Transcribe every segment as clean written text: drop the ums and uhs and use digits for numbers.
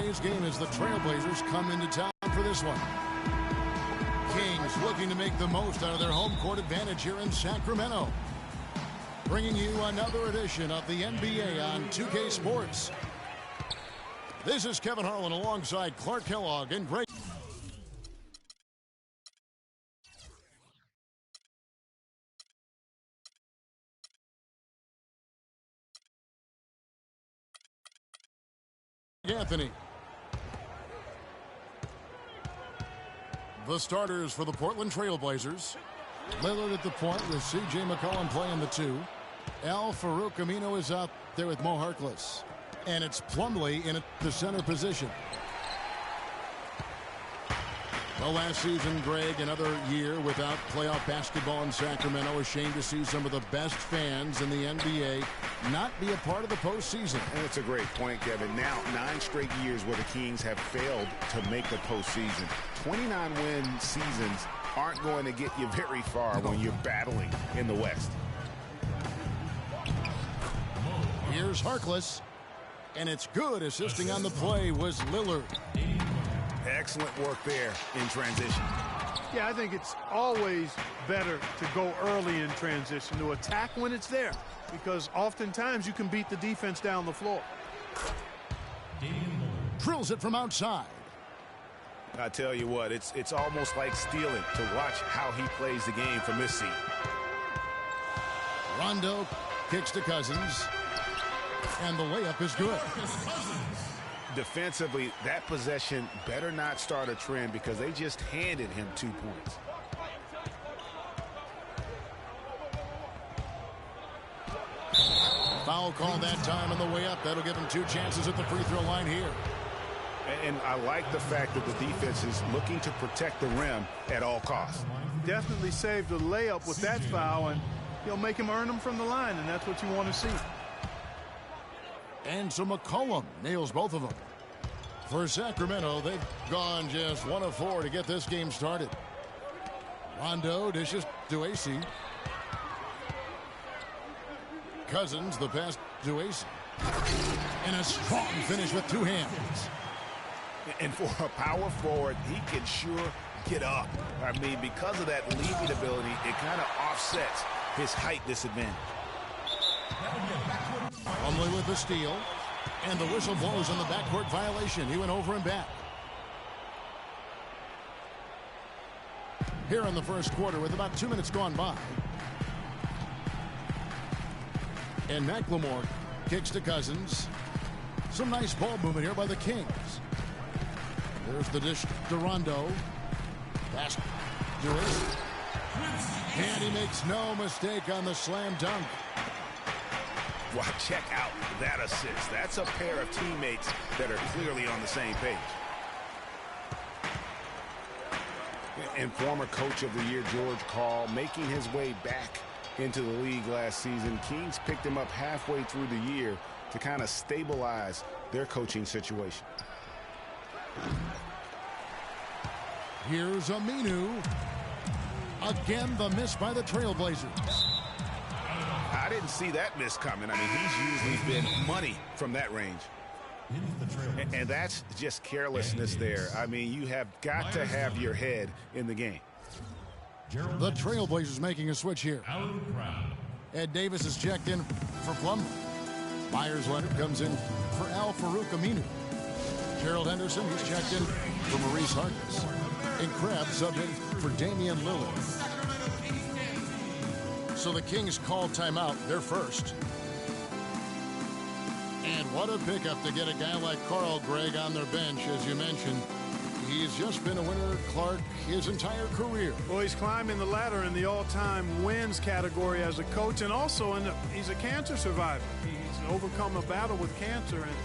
today's game as the Trailblazers come into town for this one. Kings looking to make the most out of their home court advantage here in Sacramento. Bringing you another edition of the NBA on 2K Sports. This is Kevin Harlan alongside Clark Kellogg and Greg Anthony. The starters for the Portland Trailblazers. Lillard at the point with C.J. McCollum playing the 2. Al-Farouq Aminu is out there with Mo Harkless. And it's Plumlee in the center position. Well, last season, Greg, another year without playoff basketball in Sacramento. Ashamed to see some of the best fans in the NBA not be a part of the postseason. And it's a great point, Kevin. Now, 9 straight years where the Kings have failed to make the postseason. 29-win seasons aren't going to get you very far when you're battling in the West. Here's Harkless. And it's good. Assisting on the play was Lillard. Excellent work there in transition. Yeah, I think it's always better to go early in transition, to attack when it's there, because oftentimes you can beat the defense down the floor. Drills it from outside. I tell you what, it's almost like stealing to watch how he plays the game from this seat. Rondo kicks to Cousins. And the layup is good. Defensively, that possession better not start a trend because they just handed him 2 points. Foul call that time on the way up. That'll give him 2 chances at the free throw line here. And I like the fact that the defense is looking to protect the rim at all costs. Definitely saved a layup with that foul, and he'll make him earn them from the line, and that's what you want to see. And so McCollum nails both of them. For Sacramento, they've gone just 1 of 4 to get this game started. Rondo dishes to AC. Cousins, the pass to AC. And a strong finish with 2 hands. And for a power forward, he can sure get up. I mean, because of that leaping ability, it kind of offsets his height disadvantage. Plumlee with the steal. And the whistle blows on the backcourt violation. He went over and back. Here in the first quarter with about 2 minutes gone by. And McLemore kicks to Cousins. Some nice ball movement here by the Kings. There's the dish to Rondo. Pass to it. And he makes no mistake on the slam dunk. Well, check out that assist. That's a pair of teammates that are clearly on the same page. And former Coach of the Year George Karl making his way back into the league last season. Kings picked him up halfway through the year to kind of stabilize their coaching situation. Here's Aminu. Again, the miss by the Trailblazers. I didn't see that miss coming. I mean, he's usually been money from that range. And that's just carelessness there. I mean, you have got to have your head in the game. The Trailblazers making a switch here. Ed Davis is checked in for Plumlee. Myers Leonard comes in for Al-Farouq Aminu. Gerald Henderson, he's checked in for Maurice Harkless. And Krabs subbed in for Damian Lillard. So the Kings call timeout, their first. And what a pickup to get a guy like Carl, Greg, on their bench, as you mentioned. He's just been a winner, Clark, his entire career. Well, he's climbing the ladder in the all-time wins category as a coach, and also he's a cancer survivor. He's overcome a battle with cancer, and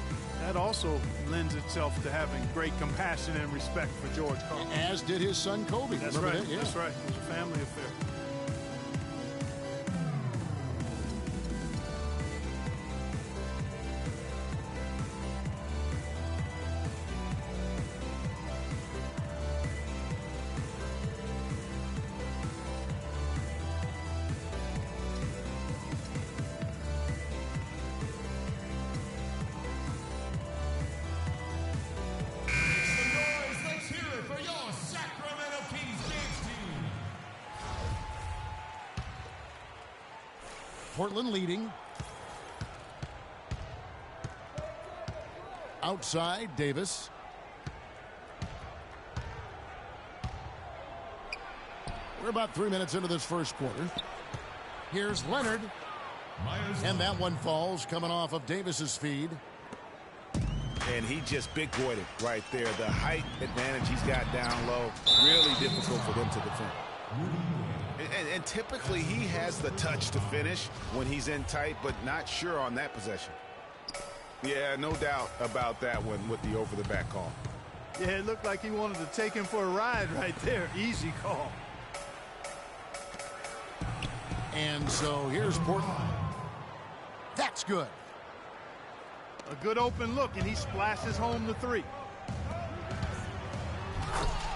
that also lends itself to having great compassion and respect for George Karl. As did his son, Kobe. That's Remember right. that? Yeah. That's right. It was a family affair. Portland leading. Outside, Davis. We're about 3 minutes into this first quarter. Here's Leonard. And that one falls coming off of Davis's feed. And he just big boyed it right there. The height advantage he's got down low, really difficult for them to defend. And typically he has the touch to finish when he's in tight, but not sure on that possession. Yeah, no doubt about that one with the over-the-back call. Yeah, it looked like he wanted to take him for a ride right there. Easy call. And so here's Portland. That's good. A good open look, and he splashes home the three.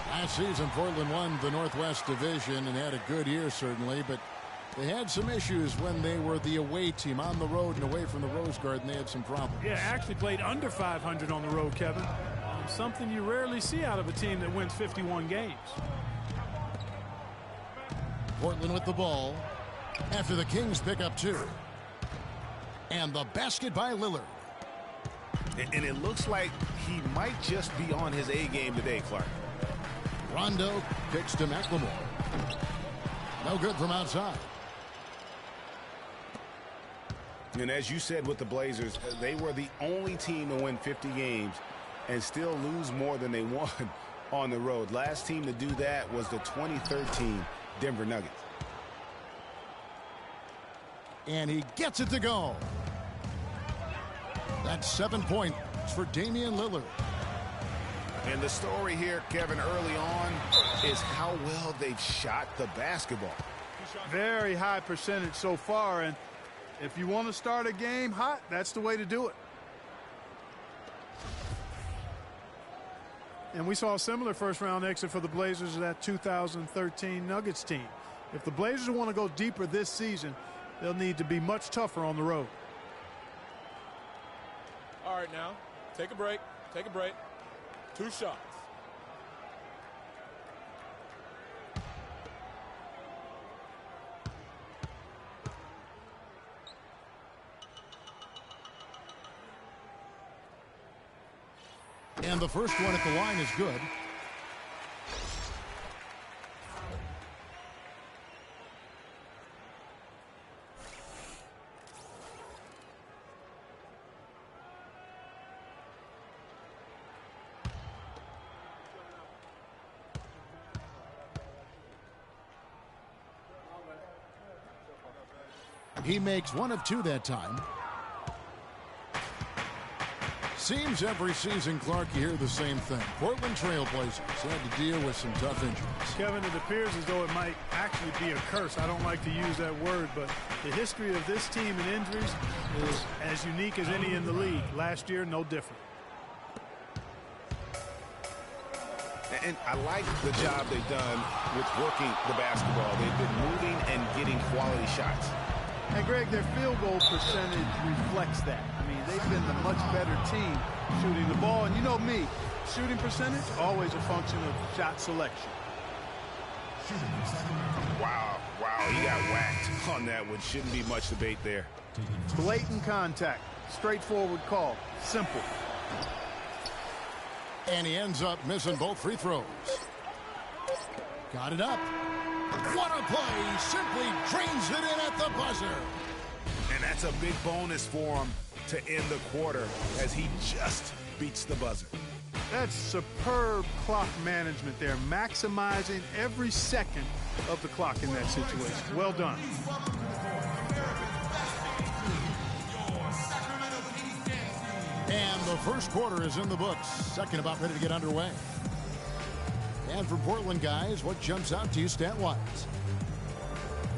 Last season, Portland won the Northwest Division and had a good year, certainly, but they had some issues when they were the away team on the road and away from the Rose Garden. They had some problems. Yeah, actually played under 500 on the road, Kevin. Something you rarely see out of a team that wins 51 games. Portland with the ball after the Kings pick up 2. And the basket by Lillard. And it looks like he might just be on his A game today, Clark. Rondo kicks to McLemore. No good from outside. And as you said with the Blazers, they were the only team to win 50 games and still lose more than they won on the road. Last team to do that was the 2013 Denver Nuggets. And he gets it to go. That's 7 points for Damian Lillard. And the story here, Kevin, early on is how well they've shot the basketball. Very high percentage so far, and if you want to start a game hot, that's the way to do it. And we saw a similar first-round exit for the Blazers of that 2013 Nuggets team. If the Blazers want to go deeper this season, they'll need to be much tougher on the road. All right, now, take a break. Take a break. 2 shots. And the first one at the line is good. He makes 1 of 2 that time. Seems every season, Clark, you hear the same thing. Portland Trailblazers had to deal with some tough injuries. Kevin, it appears as though it might actually be a curse. I don't like to use that word, but the history of this team and injuries is as unique as any in the league. Last year, no different. And I like the job they've done with working the basketball. They've been moving and getting quality shots. And, Greg, their field goal percentage reflects that. I mean, they've been the much better team shooting the ball. And you know me, shooting percentage, always a function of shot selection. Wow, he got whacked on that one. Shouldn't be much debate there. Blatant contact, straightforward call, simple. And he ends up missing both free throws. Got it up. What a play. Simply drains it in at the buzzer. And that's a big bonus for him to end the quarter as he just beats the buzzer. That's superb clock management there, maximizing every second of the clock in that situation. Well done. And the first quarter is in the books. Second about ready to get underway. And for Portland, guys, what jumps out to you stat-wise?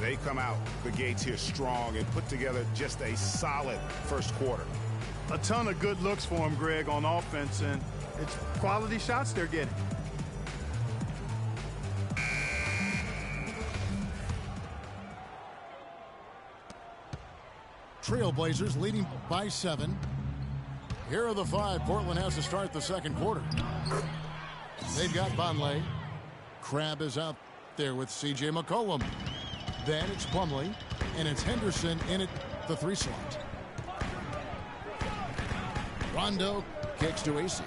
They come out the gates here strong and put together just a solid first quarter. A ton of good looks for him, Greg, on offense, and it's quality shots they're getting. Trailblazers leading by 7. Here are the 5 Portland has to start the second quarter. They've got Bonley. Crabbe is out there with C.J. McCollum. Then it's Plumlee. And it's Henderson in at the 3 slot. Rondo kicks to AC.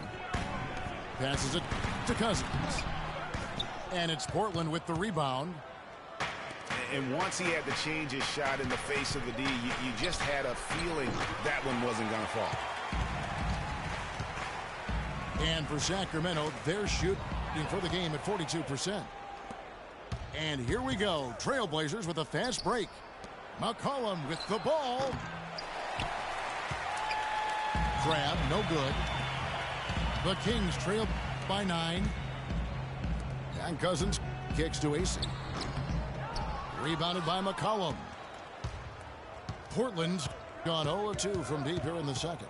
Passes it to Cousins. And it's Portland with the rebound. And once he had to change his shot in the face of the D, you just had a feeling that one wasn't going to fall. And for Sacramento, they're shooting for the game at 42%. And here we go. Trailblazers with a fast break. McCollum with the ball. Grab, no good. The Kings trail by 9. And Cousins kicks to AC. Rebounded by McCollum. Portland's gone 0-2 from deep here in the second.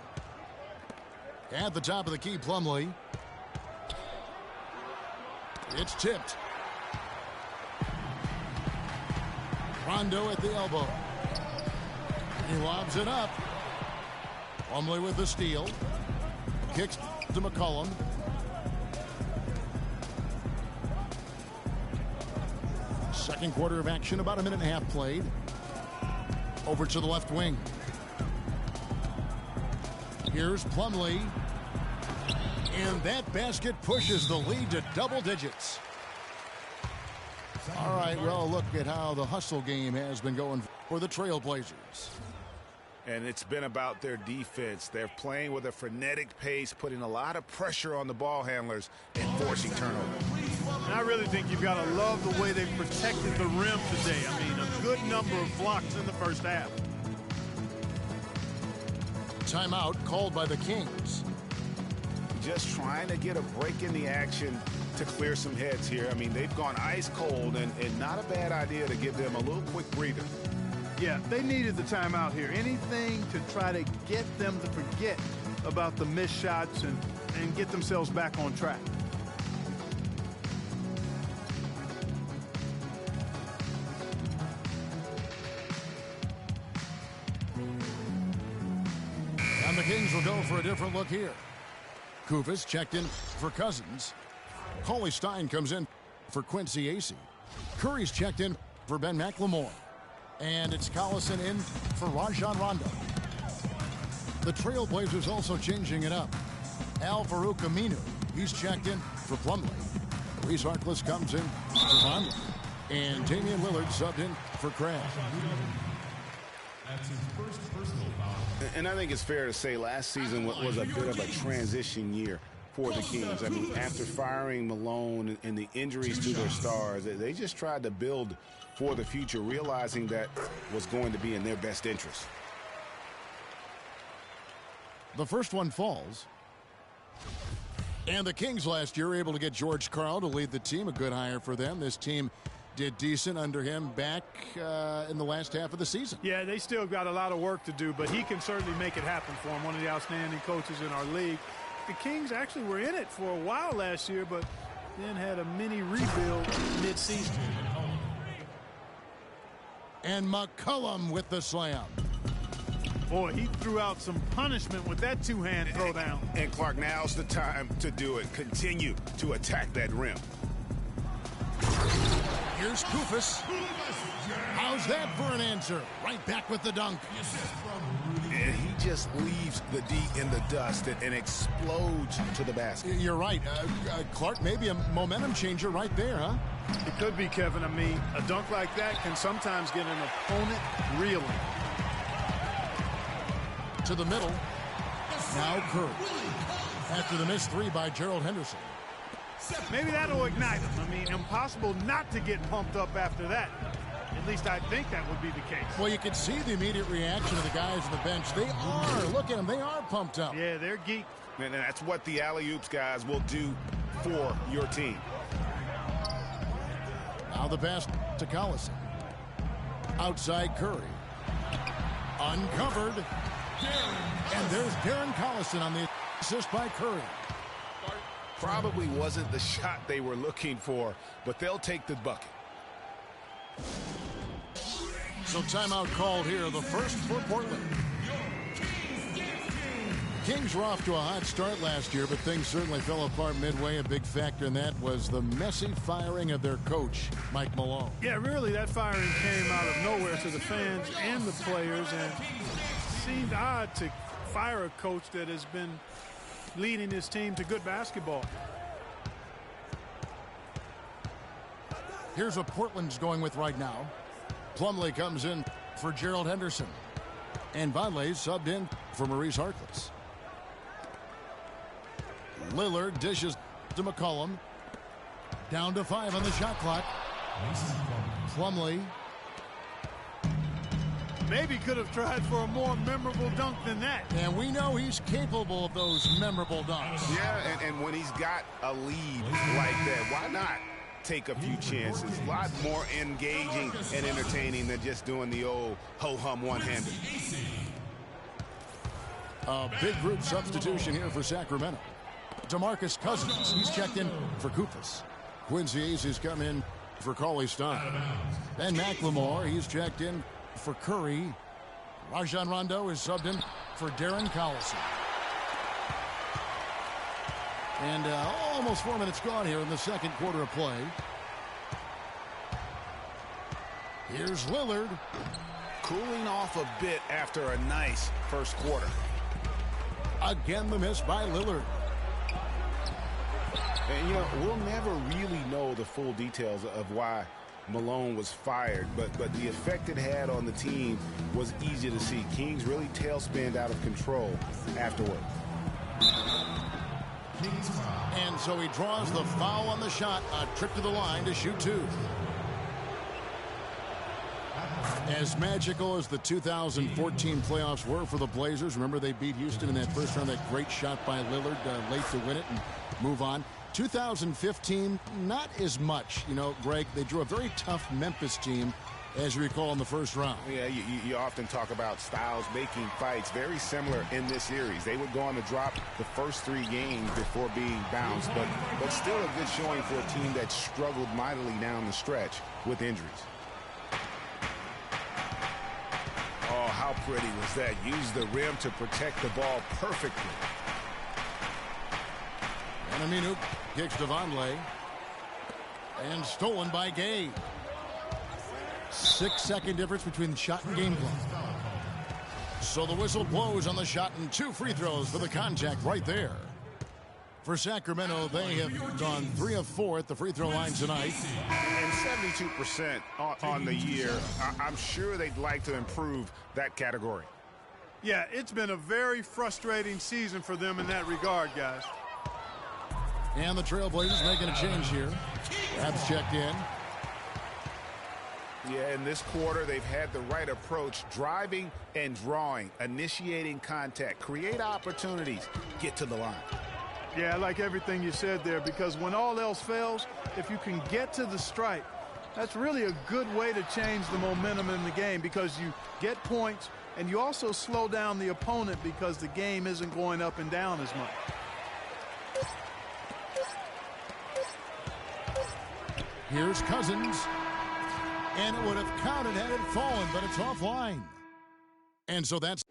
At the top of the key, Plumlee. It's tipped. Rondo at the elbow. He lobs it up. Plumlee with the steal. Kicks to McCollum. Second quarter of action, about a minute and a half played. Over to the left wing. Here's Plumlee. And that basket pushes the lead to double digits. All right, well, look at how the hustle game has been going for the Trailblazers. And it's been about their defense. They're playing with a frenetic pace, putting a lot of pressure on the ball handlers and forcing turnovers. And I really think you've got to love the way they've protected the rim today. I mean, a good number of blocks in the first half. Timeout called by the Kings. Just trying to get a break in the action to clear some heads here. I mean, they've gone ice cold, and not a bad idea to give them a little quick breather. Yeah, they needed the timeout here. Anything to try to get them to forget about the missed shots and get themselves back on track. And the Kings will go for a different look here. Kufis checked in for Cousins. Cauley Stein comes in for Quincy Acey. Curry's checked in for Ben McLemore. And it's Collison in for Rajon Rondo. The Trailblazers also changing it up. Al Farouk Aminu, he's checked in for Plumlee. Reese Harkless comes in for Vonleh. And Damian Lillard subbed in for Crabbe. That's his first personal foul. And I think it's fair to say last season was a bit of a transition year for the Kings. I mean, after firing Malone and the injuries to their stars, they just tried to build for the future, realizing that was going to be in their best interest. The first one falls. And the Kings last year were able to get George Karl to lead the team. A good hire for them. This team did decent under him back in the last half of the season. Yeah, they still got a lot of work to do, but he can certainly make it happen for him. One of the outstanding coaches in our league. The Kings actually were in it for a while last year, but then had a mini rebuild mid-season. And McCollum with the slam. Boy, he threw out some punishment with that two-hand throwdown. And Clark, now's the time to do it. Continue to attack that rim. Here's Kufis. How's that for an answer? Right back with the dunk. And he just leaves the D in the dust and explodes to the basket. You're right. Clark, maybe a momentum changer right there, huh? It could be, Kevin. I mean, a dunk like that can sometimes get an opponent reeling. To the middle. Now Curry. After the missed three by Gerald Henderson. Maybe that'll ignite him. I mean, impossible not to get pumped up after that. At least I think that would be the case. Well, you can see the immediate reaction of the guys on the bench. They are. Look at them. They are pumped up. Yeah, they're geeked. And that's what the alley-oops guys will do for your team. Now the pass to Collison. Outside Curry. Uncovered. And there's Darren Collison on the assist by Curry. Probably wasn't the shot they were looking for, but they'll take the bucket. So timeout called here, the first for Portland. Kings were off to a hot start last year, but things certainly fell apart midway. A big factor in that was the messy firing of their coach, Mike Malone. Yeah, really, that firing came out of nowhere to the fans and the players, and seemed odd to fire a coach that has been leading his team to good basketball. Here's what Portland's going with right now. Plumlee comes in for Gerald Henderson. And Vonleh subbed in for Maurice Harkless. Lillard dishes to McCollum. Down to 5 on the shot clock. Plumlee. Maybe could have tried for a more memorable dunk than that. And we know he's capable of those memorable dunks. Yeah, and when he's got a lead like that, why not take a few chances? A lot more engaging and entertaining than just doing the old ho-hum one-hander. A big group substitution here for Sacramento. DeMarcus Cousins, he's checked in for Kufis. Quincy Ace has come in for Cauley-Stein. Ben McLemore, he's checked in for Curry. Rajon Rondo is subbed in for Darren Collison. And almost 4 minutes gone here in the second quarter of play. Here's Lillard. Cooling off a bit after a nice first quarter. Again, the miss by Lillard. And, you know, we'll never really know the full details of why Malone was fired, but the effect it had on the team was easy to see. Kings really tailspinned out of control afterward. And so he draws the foul on the shot. A trip to the line to shoot 2. As magical as the 2014 playoffs were for the Blazers, remember they beat Houston in that first round, that great shot by Lillard late to win it and move on. 2015, not as much. You know, Greg, they drew a very tough Memphis team, as you recall, in the first round. Yeah, you often talk about styles making fights. Very similar in this series. They would go on to drop the first 3 games before being bounced, but still a good showing for a team that struggled mightily down the stretch with injuries. Oh, how pretty was that? Used the rim to protect the ball perfectly. And Aminu kicks to Vonleh. And stolen by Gay. 6-second difference between the shot and game clock. So the whistle blows on the shot and 2 free throws for the contact right there. For Sacramento, they have gone 3 of 4 at the free throw line tonight. And 72% on the year. I'm sure they'd like to improve that category. Yeah, it's been a very frustrating season for them in that regard, guys. And the Trailblazers making a change here. Abs checked in. Yeah, in this quarter, they've had the right approach, driving and drawing, initiating contact, create opportunities, get to the line. Yeah, I like everything you said there, because when all else fails, if you can get to the stripe, that's really a good way to change the momentum in the game, because you get points and you also slow down the opponent because the game isn't going up and down as much. Here's Cousins. And it would have counted had it fallen, but it's offline. And so that's...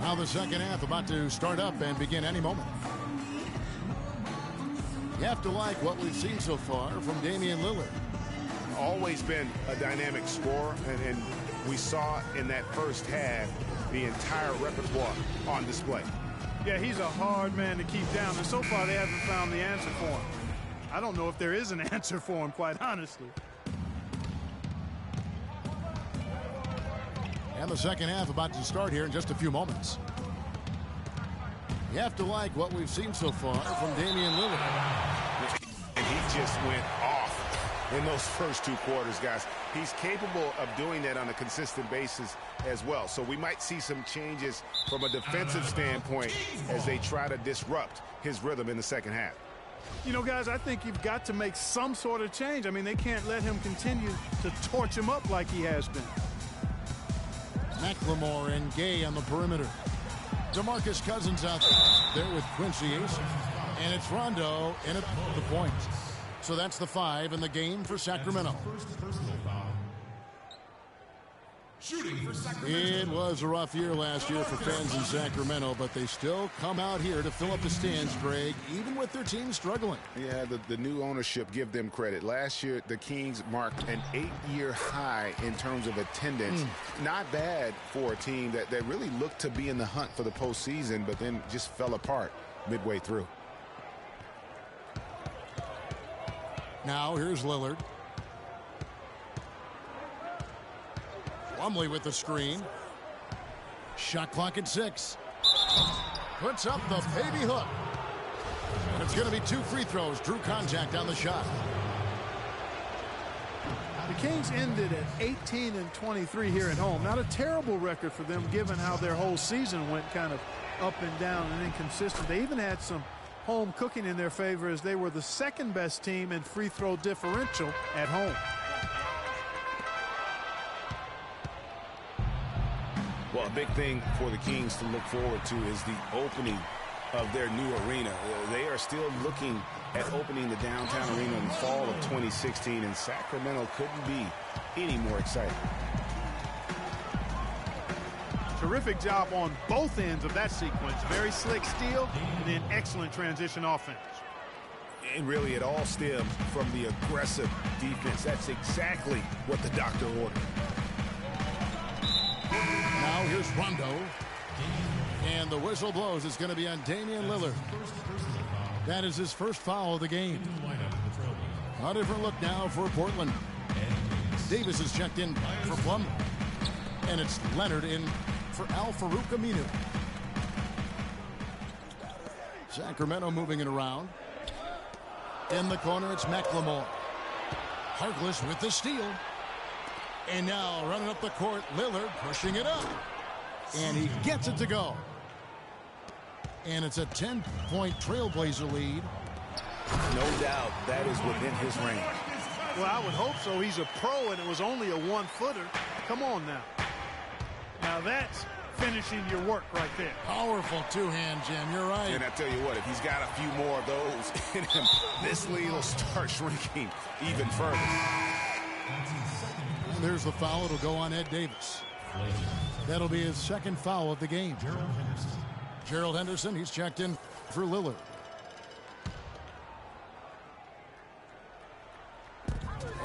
Now the second half about to start up and begin any moment. You have to like what we've seen so far from Damian Lillard. Always been a dynamic scorer, and we saw in that first half the entire repertoire on display. Yeah, he's a hard man to keep down, and so far they haven't found the answer for him. I don't know if there is an answer for him, quite honestly. And the second half about to start here in just a few moments. You have to like what we've seen so far from Damian Lillard. And he just went off in those first 2 quarters, guys. He's capable of doing that on a consistent basis as well. So we might see some changes from a defensive standpoint as they try to disrupt his rhythm in the second half. You know, guys, I think you've got to make some sort of change. I mean, they can't let him continue to torch him up like he has been. McLemore and Gay on the perimeter. DeMarcus Cousins out there with Quincy Ace. And it's Rondo in at the point. So that's the 5 in the game for Sacramento. First personal foul. Shooting for Sacramento. It was a rough year last year for fans in Sacramento, but they still come out here to fill up the stands, Greg, even with their team struggling. Yeah, the new ownership, give them credit. Last year, the Kings marked an 8-year high in terms of attendance. Not bad for a team that really looked to be in the hunt for the postseason, but then just fell apart midway through. Now here's Lillard. Plumlee with the screen. Shot clock at 6. Puts up the baby hook. And it's going to be 2 free throws. Drew contact on the shot. The Kings ended at 18-23 here at home. Not a terrible record for them given how their whole season went kind of up and down and inconsistent. They even had some home cooking in their favor as they were the second best team in free throw differential at home. Well, a big thing for the Kings to look forward to is the opening of their new arena. They are still looking at opening the downtown arena in the fall of 2016, and Sacramento couldn't be any more excited. Terrific job on both ends of that sequence. Very slick steal and then excellent transition offense. And really, it all stems from the aggressive defense. That's exactly what the doctor ordered. Now here's Rondo. And the whistle blows. It's going to be on Damian Lillard. That is his first foul of the game. A different look now for Portland. Davis is checked in for Plum. And it's Leonard in for Al-Farouq Aminu. Sacramento moving it around. In the corner, it's McLemore. Harkless with the steal. And now running up the court, Lillard pushing it up. And he gets it to go. And it's a 10-point Trailblazer lead. No doubt that is within his range. Well, I would hope so. He's a pro, and it was only a one-footer. Come on now. Now that's finishing your work right there. Powerful two-hand, Jim. You're right. And I tell you what, if he's got a few more of those in him, this lead will start shrinking even further. And there's the foul. It'll go on Ed Davis. That'll be his second foul of the game. Gerald Henderson, he's checked in for Lillard.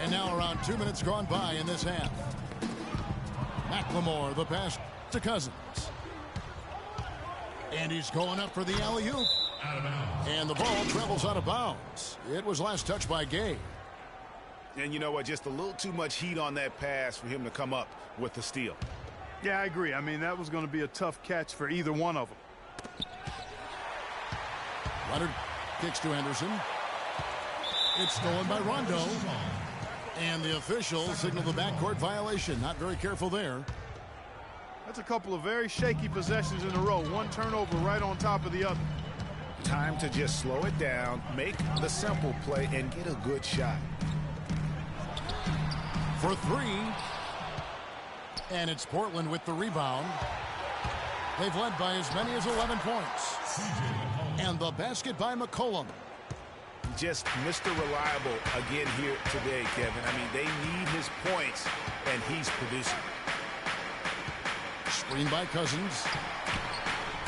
And now around 2 minutes gone by in this half. McLemore, the pass to Cousins. And he's going up for the alley-oop. And the ball travels out of bounds. It was last touched by Gay. And you know what? Just a little too much heat on that pass for him to come up with the steal. Yeah, I agree. I mean, that was going to be a tough catch for either one of them. Leonard kicks to Henderson. It's stolen by Rondo. And the officials signal the backcourt violation. Not very careful there. That's a couple of very shaky possessions in a row. One turnover right on top of the other. Time to just slow it down, make the simple play, and get a good shot. For 3. And it's Portland with the rebound. They've led by as many as 11 points. And the basket by McCollum. Just Mr. Reliable again here today, Kevin. I mean, they need his points, and he's producing. Screen by Cousins.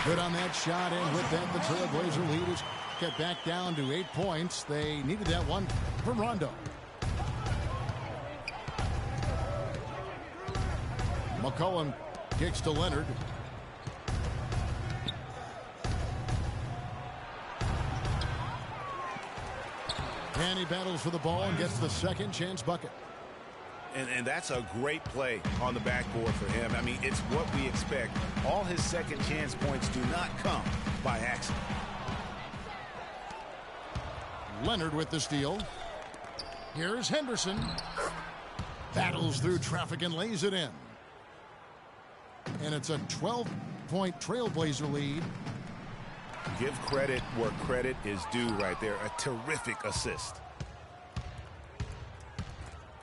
Good on that shot, and with that, the Trailblazer lead is get back down to 8 points. They needed that one from Rondo. McCollum kicks to Leonard. And he battles for the ball and gets the second chance bucket. And that's a great play on the backboard for him. I mean, it's what we expect. All his second chance points do not come by accident. Leonard with the steal. Here's Henderson. Battles through traffic and lays it in. And it's a 12-point Trailblazer lead. Give credit where credit is due right there. A terrific assist.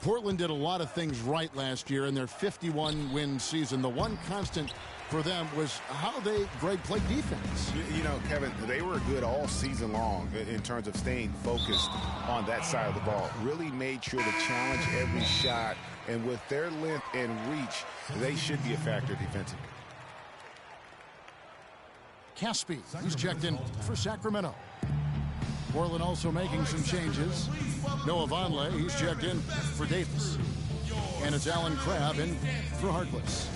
Portland did a lot of things right last year in their 51-win season. The one constant for them was how they, Greg, played defense. You know, Kevin, they were good all season long in terms of staying focused on that side of the ball. Really made sure to challenge every shot. And with their length and reach, they should be a factor defensively. Caspi, he's checked in for Sacramento. Portland also making some changes. Noah Vonleh, he's checked in for Davis. And it's Alan Crabb in for Harkless.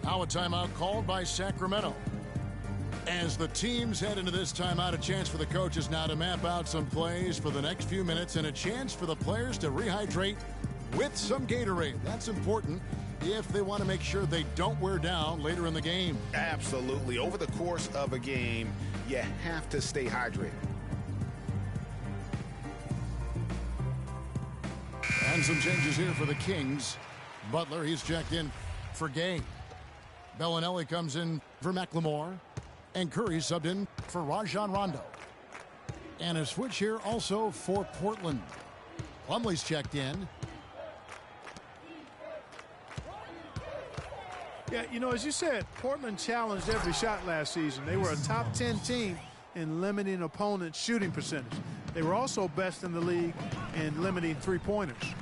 Now a timeout called by Sacramento. As the teams head into this timeout, a chance for the coaches now to map out some plays for the next few minutes and a chance for the players to rehydrate with some Gatorade. That's important if they want to make sure they don't wear down later in the game. Absolutely. Over the course of a game, you have to stay hydrated. And some changes here for the Kings. Butler, he's checked in for Gay. Bellinelli comes in for McLemore. And Curry subbed in for Rajon Rondo. And a switch here also for Portland. Plumlee's checked in. Yeah, you know, as you said, Portland challenged every shot last season. They were a top 10 team in limiting opponents' shooting percentage. They were also best in the league in limiting three-pointers.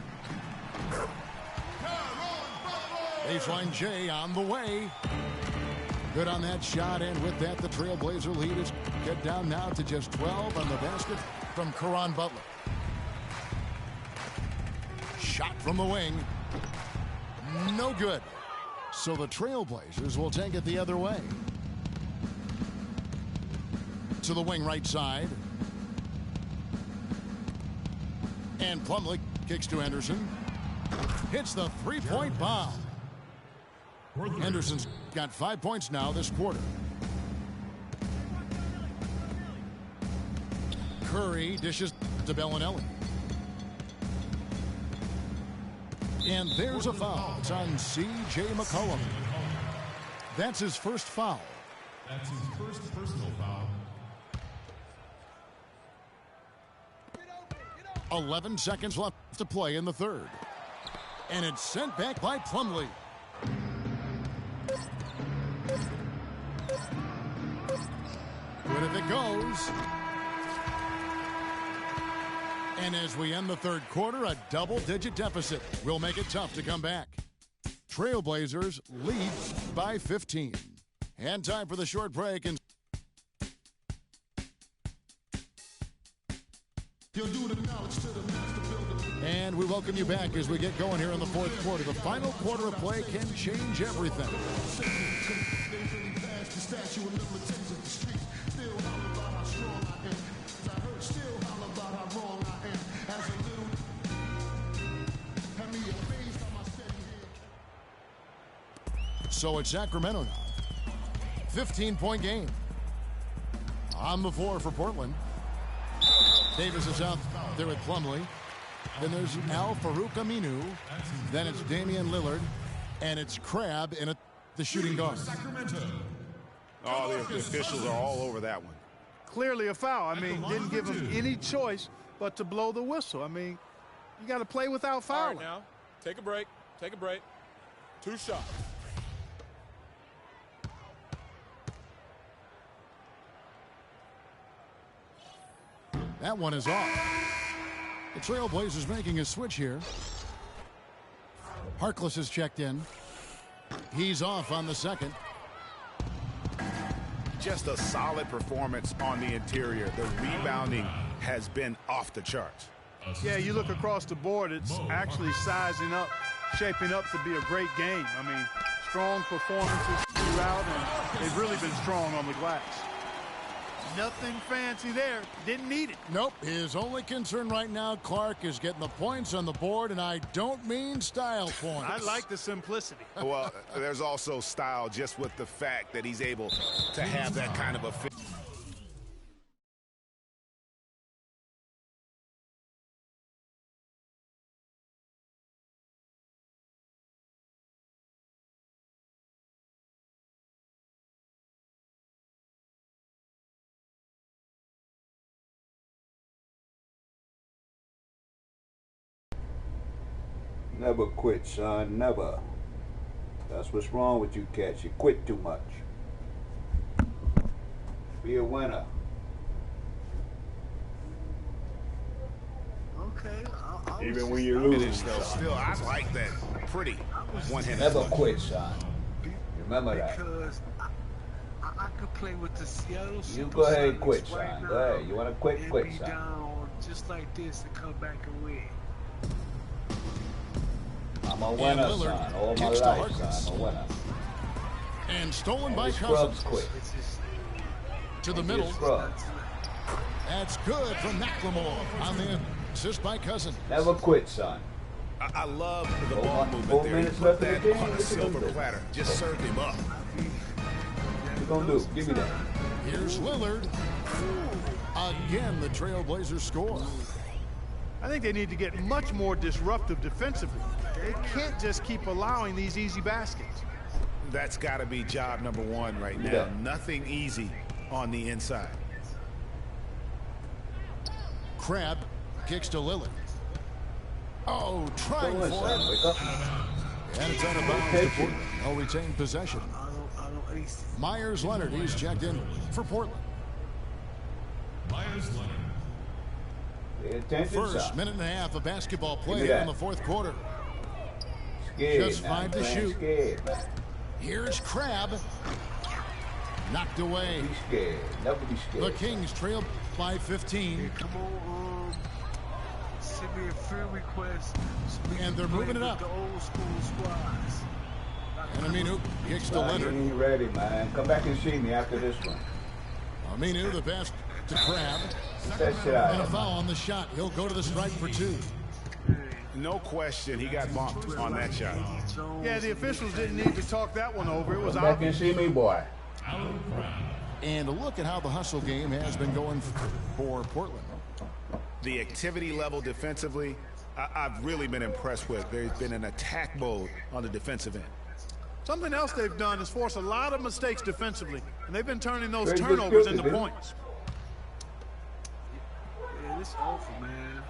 Baseline J on the way. Good on that shot, and with that, the Trailblazer lead is get down now to just 12 on the basket from Caron Butler. Shot from the wing. No good. So the Trailblazers will take it the other way. To the wing right side. And Plumlee kicks to Henderson. Hits the three-point bomb. Henderson's got 5 points now this quarter. Curry dishes to Bellinelli. And there's a foul. It's on C.J. McCollum. That's his first foul. That's his first personal foul. 11 seconds left to play in the third. And it's sent back by Plumlee. Good if it goes. And as we end the third quarter, a double-digit deficit will make it tough to come back. Trailblazers lead by 15. And time for the short break. And we welcome you back as we get going here in the fourth quarter. The final quarter of play can change everything. So it's Sacramento now. 15-point game. On the floor for Portland. Davis is out there with Plumlee. Then there's Al-Farouq Aminu. Then it's Damian Lillard. And it's Crabb in the shooting guard. Oh, the officials are all over that one. Clearly a foul. I mean, didn't give him any choice but to blow the whistle. I mean, you got to play without fouling. All right, now, take a break. Take a break. 2 shots. That one is off. The Trailblazers making a switch here. Harkless is checked in. He's off on the second. Just a solid performance on the interior. The rebounding has been off the charts. Yeah, you look across the board, it's actually sizing up, shaping up to be a great game. I mean, strong performances throughout, and they've really been strong on the glass. Nothing fancy there. Didn't need it. Nope. His only concern right now, Clark, is getting the points on the board, and I don't mean style points. I like the simplicity. Well, there's also style just with the fact that he's able to have that kind of a Never quit, son. Never. That's what's wrong with you cats. You quit too much. Be a winner. Okay. Even when you lose, Still, I like that. Pretty one-handed. never punch. quit, son. Remember that. Because I could play with the Seattle Supersonics. You go ahead and quit, son. right Go now ahead. You want to quit? and Quit, be son. down just like this and come back and win. I'm a winner, Lillard son. All my kicks to life, Harkless. son. I'm a winner. And stolen All by the scrubs Cousins. quit. It's just To the All the middle. scrubs. That's good from McLemore on the assist by Cousins. Never quit, son. I love the Four ball min- movement 4 there. He minutes put left in that the game. on a What you silver gonna do? platter. Just served him up. What you gonna do? Give me that. Here's Lillard. Again, the Trailblazers score. I think they need to get much more disruptive defensively. They can't just keep allowing these easy baskets. That's got to be job number one right now. Yeah. Nothing easy on the inside. Crab kicks to Lillard. Oh, trying Come on, for son. it. Wake up. And it's out of bounds to Portland. They'll retain possession. I don't ace it. Myers Leonard, he's checked in for Portland. Myers Leonard. Pay attention, First son. minute and a half of basketball play Give me that. in the fourth quarter. Scared, just man. 5 to Playing shoot. Scared, man. Here's Crab. Knocked away. Be scared. Never be The scared. Kings trail by 15. Come on, send me a friend request. So we And can they're play moving it with up. The old school squads. And Aminu kicks to Son, Leonard. you ain't ready, man. Come back and see me after this one. Aminu, the pass to Crab. Get that shit out And a of foul on the shot. He'll go to the stripe for 2. No question, he got bumped on that shot. Yeah, the officials didn't need to talk that one over. It was Come back and obvious. see me, boy. Alan Brown. And look at how the hustle game has been going for Portland. The activity level defensively, I've really been impressed with. There's been an attack mode on the defensive end. Something else they've done is force a lot of mistakes defensively, and they've been turning those Very good turnovers scripted, into dude. points. Yeah, this awful, man.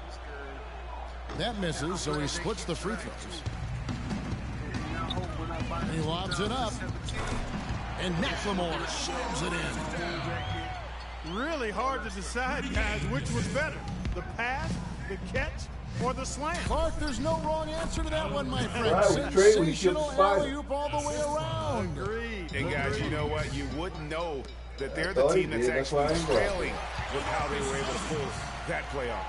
It's good. That misses, so he splits the free throws. And I hope when I buy He this lobs it up. 2017, And McLemore slams it in. Really hard to decide, guys, which was better, the pass, the catch, or the slam. Clark, there's no wrong answer to that one, my friend. Right, we trade when you shoot Sensational the spider. alley-oop all the way around. Agreed. And guys, you know what? You wouldn't know that they're I the thought he team that's did. That's why actually I ain't going. trailing with how they were able to pull that play off.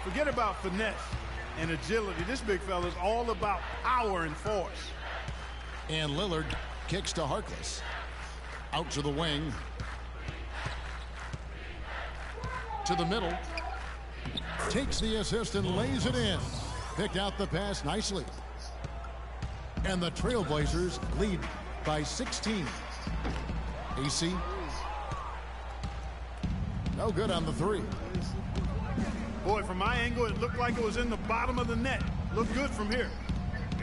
Forget about finesse and agility. This big fella is all about power and force. And Lillard kicks to Harkless. Out to the wing. To the middle. Takes the assist and lays it in. Picked out the pass nicely. And the Trailblazers lead by 16. AC. No good on the 3. Boy, from my angle, it looked like it was in the bottom of the net. Looked good from here.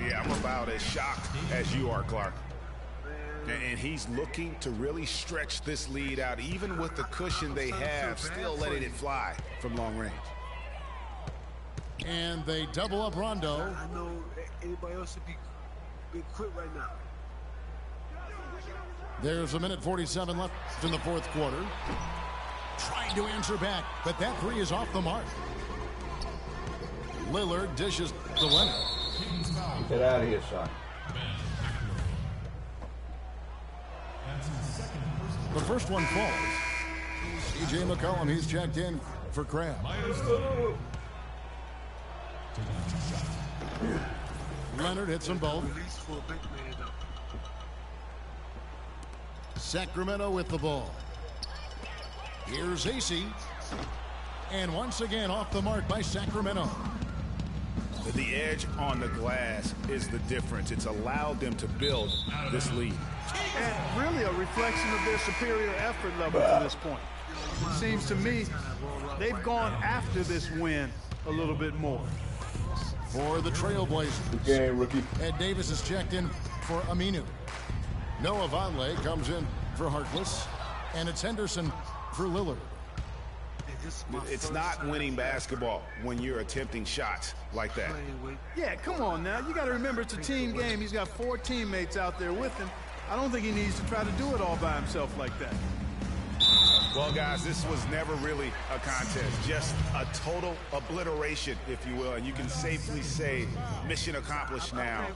Yeah, I'm about as shocked as you are, Clark. And he's looking to really stretch this lead out, even with the cushion they have, still letting it fly from long range. And they double up Rondo. I know anybody else would be quit right now. There's a minute 47 left in the fourth quarter. Trying to answer back, but that 3 is off the mark. Lillard dishes to Leonard. Get out of here, son. That's his second personal. The first one falls. C.J. McCollum, he's checked in for Crab. Myers Leonard. Taking a shot. Leonard hits them both. Release for a big man, though. Sacramento with the ball. Here's AC. And once again off the mark by Sacramento. The edge on the glass is the difference. It's allowed them to build this lead. And really a reflection of their superior effort level to this point. It seems to me they've gone after this win a little bit more. For the Trailblazers. Good game, rookie. Ed Davis is checked in for Aminu. Noah Vonleh comes in for Harkless. And it's Henderson for Lillard. It's not winning basketball when you're attempting shots like that. Yeah, come on now. You got to remember it's a team game. He's got 4 teammates out there with him. I don't think he needs to try to do it all by himself like that. Well, guys, this was never really a contest, just a total obliteration, if you will, and you can safely say mission accomplished now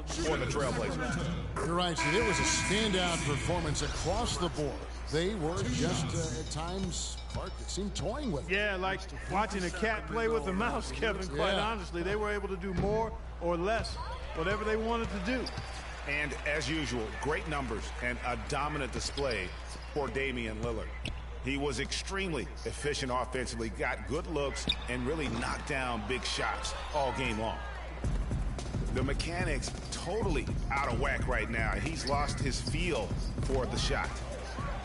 for the Trailblazers. You're right, Steve. It was a standout performance across the board. They were just, at times, Clark, it seemed toying with it. Yeah, like watching a cat play with a mouse, Kevin, quite honestly. They were able to do more or less, whatever they wanted to do. And, as usual, great numbers and a dominant display for Damian Lillard. He was extremely efficient offensively, got good looks, and really knocked down big shots all game long. The mechanics totally out of whack right now. He's lost his feel for the shot.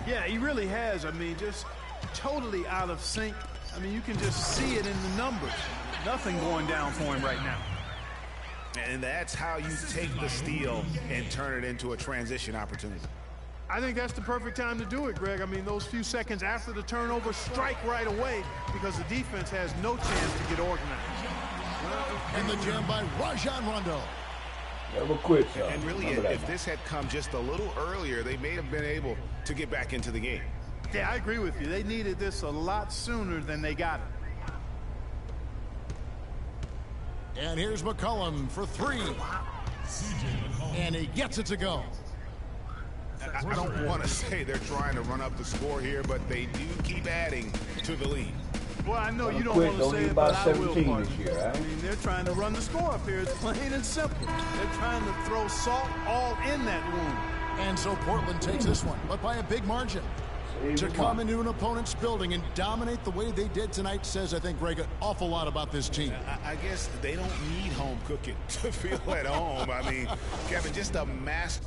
Yeah, he really has. I mean, just totally out of sync. I mean, you can just see it in the numbers. Nothing going down for him right now. And that's how you take the steal and turn it into a transition opportunity. I think that's the perfect time to do it, Greg. I mean, those few seconds after the turnover, strike right away because the defense has no chance to get organized. And the jam by Rajon Rondo. Never quit, son. And really, if this had come just a little earlier, they may have been able to get back into the game. Yeah, I agree with you. They needed this a lot sooner than they got it. And here's McCollum for 3. And he gets it to go. I don't want to say they're trying to run up the score here, but they do keep adding to the lead. Well, I know you don't want to say it, but I will. This year, right? I mean, they're trying to run the score up here. It's plain and simple. They're trying to throw salt all in that wound. And so Portland takes this one, but by a big margin. To come into an opponent's building and dominate the way they did tonight says, I think, Greg, an awful lot about this team. I guess they don't need home cooking to feel at home. I mean, Kevin, just a master